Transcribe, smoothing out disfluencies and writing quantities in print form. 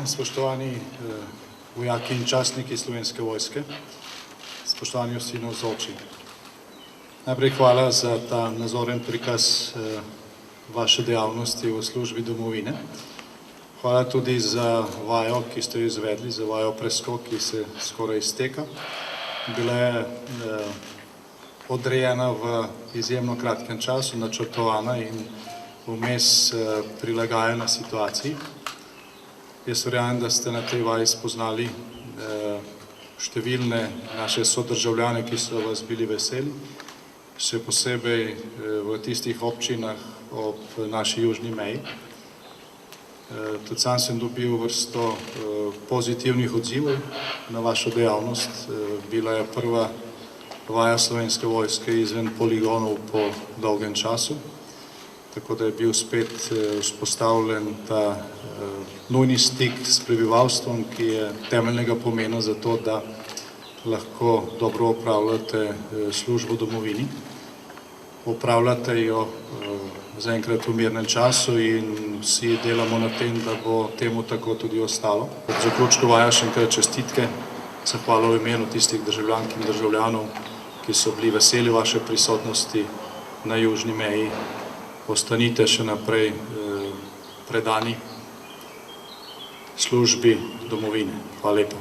Spoštovani vojaki in častniki Slovenske vojske, spoštovani vsi navzoči. Najprej hvala za ta nazoren prikaz vaše dejavnosti v službi domovine. Hvala tudi za vajo, ki ste jo izvedli, za vajo preskok, ki se skoraj izteka. Bila je odrejena v izjemno kratkem času, načrtovana in vmes prilagajena situaciji. Jaz verjamem, da ste na tej vaji spoznali številne naše sodržavljane, ki so vas bili veseli, še posebej v tistih občinah ob naši južni meji. Tudi sam sem dobil vrsto pozitivnih odzivov na vašo dejavnost. Bila je prva vaja Slovenske vojske izven poligonov po dolgem času, tako da je bil spet vzpostavljen ta nujni stik s prebivalstvom, ki je temeljnega pomena za to, da lahko dobro opravljate službo domovini. Opravljate jo zaenkrat v mirnem času in vsi delamo na tem, da bo temu tako tudi ostalo. Ob zaključku vaje še enkrat čestitke, zahvalo v imenu tistih državljank in državljanov, ki so bili veseli vaše prisotnosti na južni meji. Ostanite še naprej predani službi domovine. Hvala lepa.